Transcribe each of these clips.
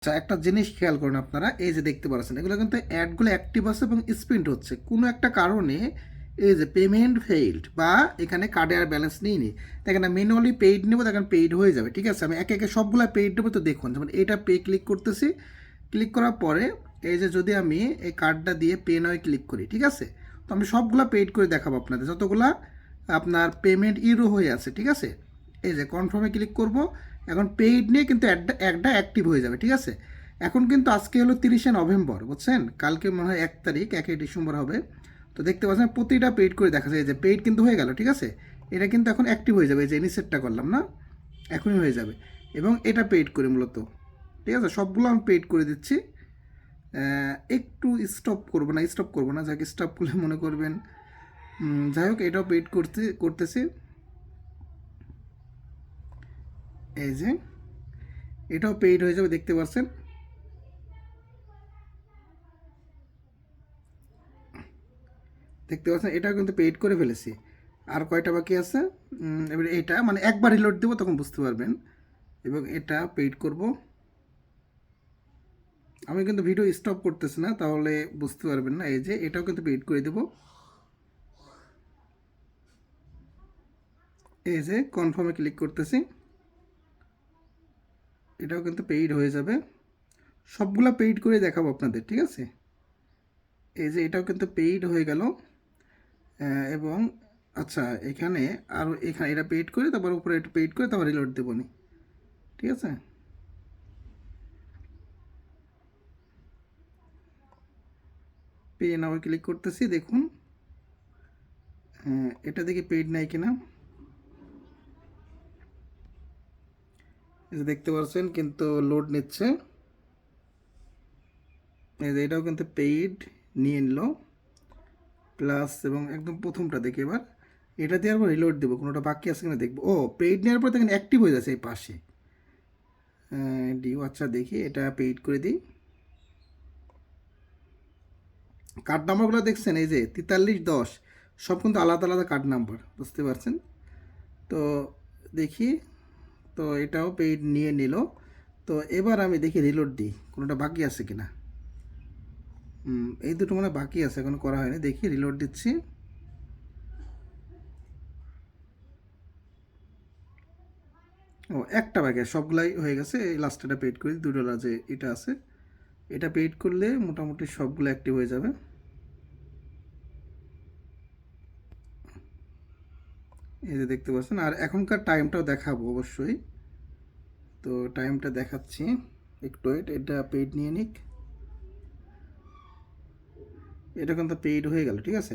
আচ্ছা, একটা জিনিস খেয়াল করুন আপনারা, এই যে দেখতে পাচ্ছেন এগুলো কিন্তু অ্যাডগুলো অ্যাক্টিভ আছে এবং স্পেন্ড হচ্ছে কোনো একটা কারণে। এই যে পেমেন্ট ফেইল্ড বা এখানে কার্ডে আর ব্যালেন্স নিইনি, দেখেন না ম্যানুয়ালি পেইড নেবো, দেখেন পেইড হয়ে যাবে। ঠিক আছে, আমি একে একে সবগুলো পেইড নেবো। তো দেখুন যেমন এটা পে ক্লিক করতেছি, ক্লিক করার পরে এই যে যদি আমি এই কার্ডটা দিয়ে পে নয় ক্লিক করি, ঠিক আছে, তো আমি সবগুলো পেইড করে দেখাবো আপনাদের, যতগুলা আপনার পেমেন্ট ইউরো হয়ে আছে। ঠিক আছে, এই যে কনফার্মে ক্লিক করব। এখন পেইড নিয়ে কিন্তু একটা অ্যাক্টিভ হয়ে যাবে। ঠিক আছে, এখন কিন্তু আজকে হলো 30শে নভেম্বর, বুঝছেন, কালকে মনে হয় 1 তারিখ, 1 ডিসেম্বর হবে। তো দেখতে পাচ্ছেন প্রতিটা পেইড করে দেখা যায় যে পেইড কিন্তু হয়ে গেল। ঠিক আছে, এটা কিন্তু এখন অ্যাক্টিভ হয়ে যাবে, এই যে ইনিসেটটা করলাম না, এখনই হয়ে যাবে। এবং এটা পেইড করি মূলত। ঠিক আছে, সবগুলো আমি পেইড করে দিচ্ছি। একটু স্টপ করবো না, যাকে স্টপ করলে মনে করবেন। যাই হোক, এটাও পেইড করতেছি। এই যে এটাও পেইড হয়ে যাবে, দেখতে পাচ্ছেন। দেখতে পাচ্ছেন এটাও কিন্তু পেইড করে ফেলেছি। আর কয়টা বাকি আছে? এবার এটা মানে একবার রিলোড দেবো তখন বুঝতে পারবেন। এবং এটা পেইড করব। আমি কিন্তু ভিডিও স্টপ করতেছি না, তাহলে বুঝতে পারবেন না। এই যে এটাও কিন্তু পেইড করে দেবো। এই যে কনফার্মে ক্লিক করতেছি, এটাও কিন্তু পেইড হয়ে যাবে। সবগুলা পেইড করে দেখাবো আপনাদের। ঠিক আছে, এই যে এটাও কিন্তু পেইড হয়ে গেল। এবং আচ্ছা, এখানে আরও এখানে এটা পেইড করে তারপর উপরে এটা পেইড করে তারপর রিলোড দেবো নি। ঠিক আছে, পে নাও ক্লিক করতেছি, দেখুন। এটা দেখি পেইড নাই কিনা। এই যে দেখতে পাচ্ছেন কিন্তু লোড নিচ্ছে। এই যে এটাও কিন্তু পেইড নিয়ে নিল প্লাস। এবং একদম প্রথমটা দেখি এবার, এটা দিয়ে আবার রিলোড দেবো, কোনোটা বাকি আছে কিনা দেখবো। ও, পেইড নেওয়ার পর দেখেন অ্যাক্টিভ হয়ে যাচ্ছে এই পাশে। ডিউ, আচ্ছা দেখি এটা পেইড করে দিই। কার্ড নাম্বারগুলো দেখছেন, এই যে 4310, সব কিন্তু আলাদা আলাদা কার্ড নাম্বার, বুঝতে পারছেন তো। দেখি, তো এটাও পেইড নিয়ে নিল। তো এবার আমি দেখি রিলোড দিই, কোনোটা বাকি আছে কিনা। এই দুটো মানে বাকি আছে, এখন করা হয়নি। দেখি রিলোড দিচ্ছি। ও, একটা বাকি আছে, সবগুলাই হয়ে গেছে। এই লাস্টটা পেইড করে দিই, $2 যে এটা আছে, এটা পেইড করলে মোটামুটি সবগুলো অ্যাক্টিভ হয়ে যাবে। এই যে দেখতে পাচ্ছেন। আর এখনকার টাইমটাও দেখাবো অবশ্যই, তো টাইমটা দেখাচ্ছি। একটু ওয়েট, এটা পেইড নিয়ে নিক। এটা কিন্তু পেইড হয়ে গেল। ঠিক আছে,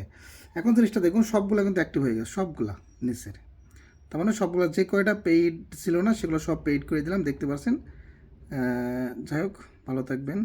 এখন জিনিসটা দেখুন, সবগুলো কিন্তু অ্যাক্টিভ হয়ে গেছে, সবগুলা নিচের। তার মানে সবগুলো যে কয়টা পেইড ছিল না সেগুলো সব পেইড করে দিলাম, দেখতে পাচ্ছেন। যাই হোক, ভালো থাকবেন।